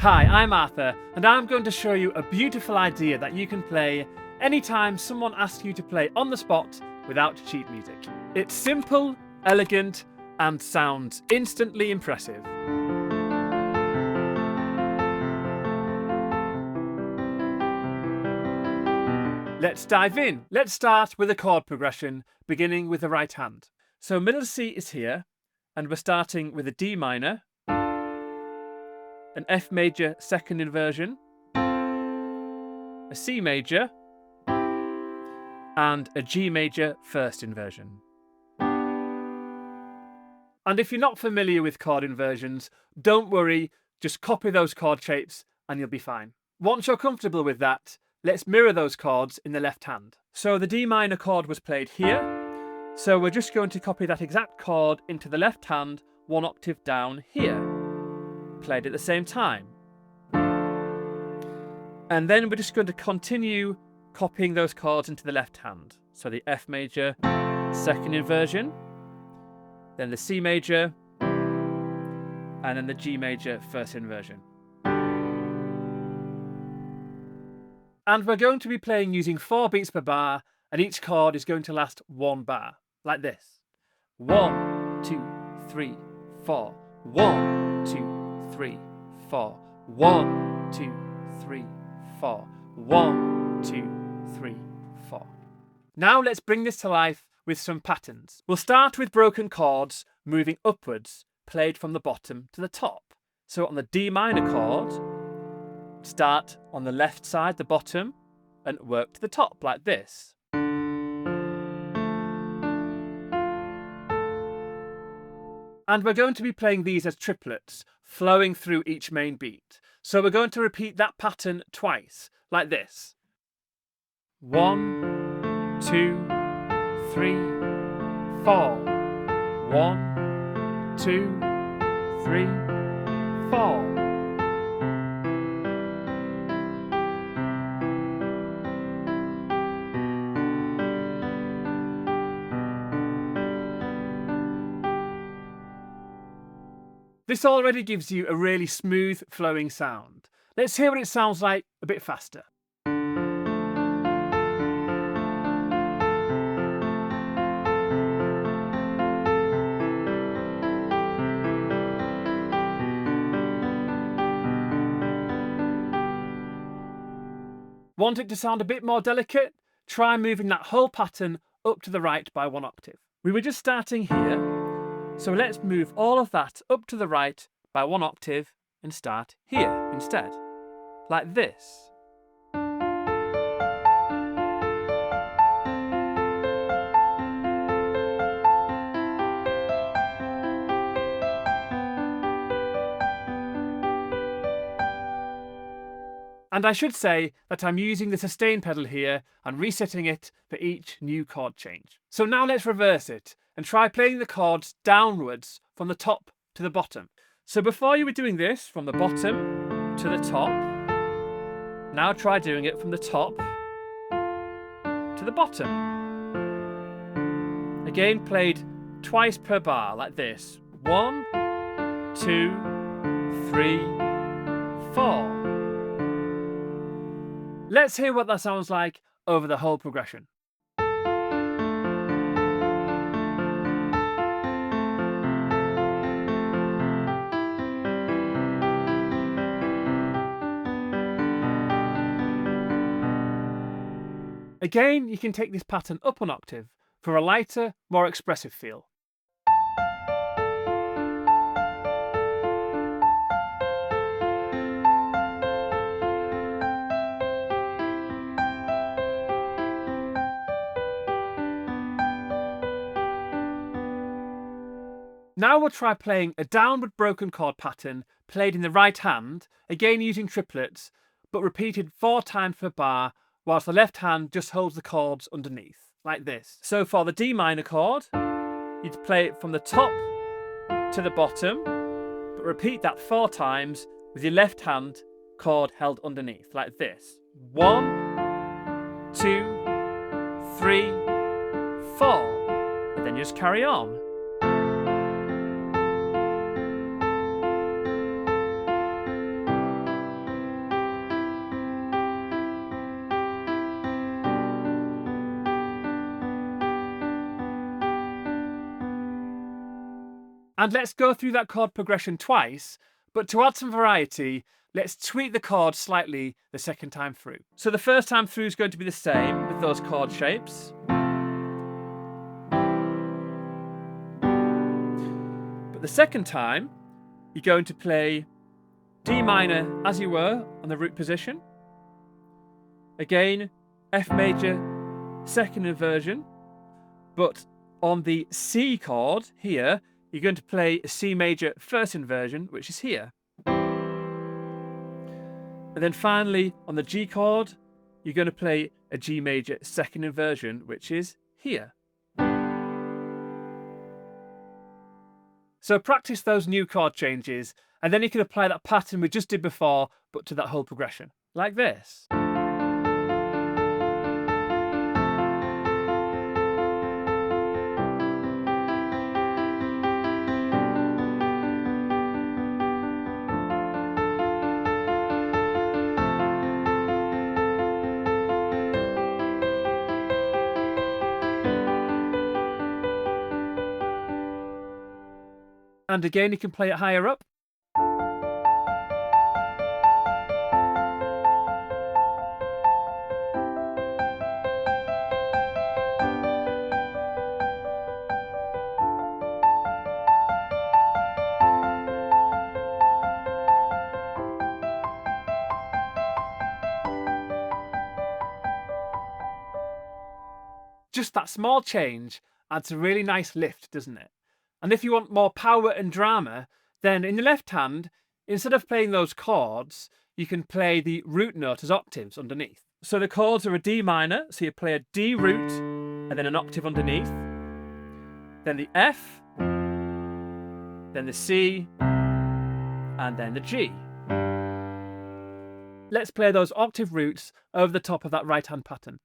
Hi, I'm Arthur, and I'm going to show you a beautiful idea that you can play anytime someone asks you to play on the spot without sheet music. It's simple, elegant, and sounds instantly impressive. Let's dive in. Let's start with a chord progression, beginning with the right hand. So middle C is here, and we're starting with a D minor, an F major second inversion, a C major, and a G major first inversion. And if you're not familiar with chord inversions, don't worry, just copy those chord shapes and you'll be fine. Once you're comfortable with that, let's mirror those chords in the left hand. So the D minor chord was played here, so we're just going to copy that exact chord into the left hand, one octave down here, played at the same time. And then we're just going to continue copying those chords into the left hand. So the F major second inversion, then the C major, and then the G major first inversion. And we're going to be playing using 4 beats per bar, and each chord is going to last 1 bar, like this. 1, 2, 3, 4. 1, 2, 3, 4. 1, 2, 3, 4. 1, 2, 3, 4. Now let's bring this to life with some patterns. We'll start with broken chords moving upwards, played from the bottom to the top. So on the D minor chord, start on the left side, the bottom, and work to the top like this. And we're going to be playing these as triplets, flowing through each main beat. So we're going to repeat that pattern twice, like this. 1, 2, 3, 4. 1, 2, 3, 4. This already gives you a really smooth flowing sound. Let's hear what it sounds like a bit faster. Want it to sound a bit more delicate? Try moving that whole pattern up to the right by 1 octave. We were just starting here, so let's move all of that up to the right by 1 octave and start here instead, like this. And I should say that I'm using the sustain pedal here and resetting it for each new chord change. So now let's reverse it and try playing the chords downwards from the top to the bottom. So before you were doing this from the bottom to the top, now try doing it from the top to the bottom. Again, played twice per bar like this. 1, 2, 3, 4. Let's hear what that sounds like over the whole progression. Again, you can take this pattern up an octave for a lighter, more expressive feel. Now we'll try playing a downward broken chord pattern played in the right hand, again using triplets, but repeated 4 times per bar, whilst the left hand just holds the chords underneath, like this. So for the D minor chord, you'd play it from the top to the bottom, but repeat that 4 times with your left hand chord held underneath, like this. 1, 2, 3, 4. And then you just carry on. And let's go through that chord progression twice, but to add some variety, let's tweak the chord slightly the second time through. So the first time through is going to be the same with those chord shapes. But the second time, you're going to play D minor as you were on the root position. Again, F major, second inversion. But on the C chord here, you're going to play a C major first inversion, which is here. And then finally, on the G chord, you're going to play a G major second inversion, which is here. So practice those new chord changes, and then you can apply that pattern we just did before, but to that whole progression, like this. And again, you can play it higher up. Just that small change adds a really nice lift, doesn't it? And if you want more power and drama, then in the left hand, instead of playing those chords, you can play the root note as octaves underneath. So the chords are a D minor, so you play a D root and then an octave underneath, then the F, then the C, and then the G. Let's play those octave roots over the top of that right hand pattern.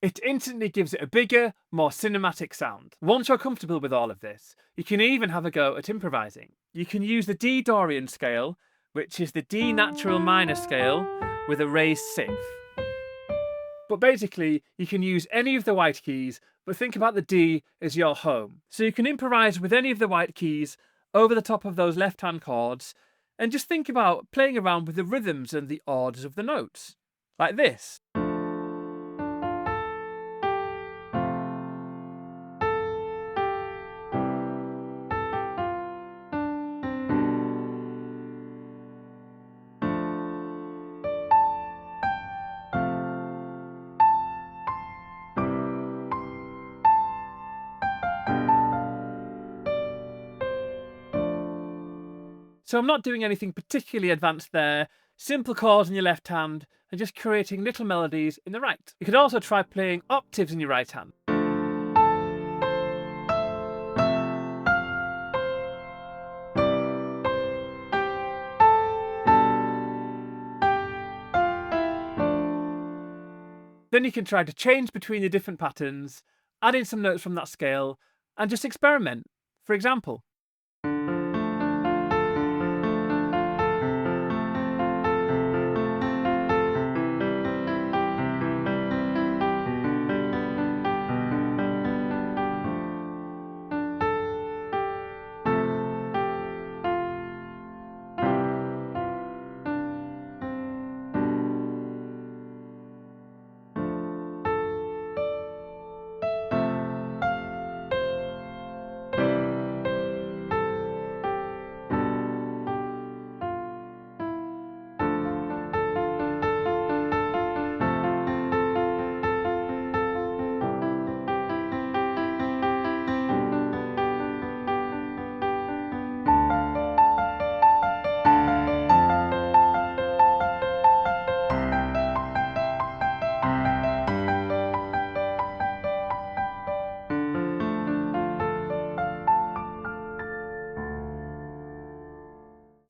It instantly gives it a bigger, more cinematic sound. Once you're comfortable with all of this, you can even have a go at improvising. You can use the D Dorian scale, which is the D natural minor scale with a raised sixth. But basically, you can use any of the white keys, but think about the D as your home. So you can improvise with any of the white keys over the top of those left-hand chords, and just think about playing around with the rhythms and the orders of the notes, like this. So I'm not doing anything particularly advanced there, simple chords in your left hand and just creating little melodies in the right. You could also try playing octaves in your right hand. Then you can try to change between the different patterns, add in some notes from that scale, and just experiment. For example,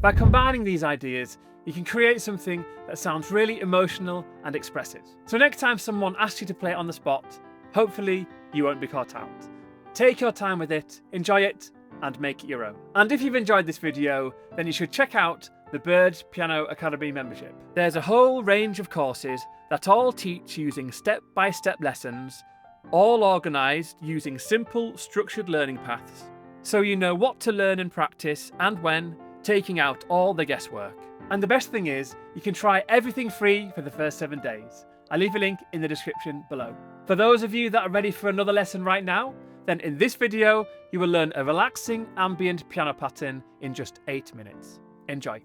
By combining these ideas, you can create something that sounds really emotional and expressive. So next time someone asks you to play it on the spot, hopefully you won't be caught out. Take your time with it, enjoy it, and make it your own. And if you've enjoyed this video, then you should check out the Bird Piano Academy membership. There's a whole range of courses that all teach using step-by-step lessons, all organised using simple, structured learning paths, so you know what to learn and practice and when, taking out all the guesswork. And the best thing is, you can try everything free for the first 7 days. I'll leave a link in the description below. For those of you that are ready for another lesson right now, then in this video, you will learn a relaxing ambient piano pattern in just 8 minutes. Enjoy.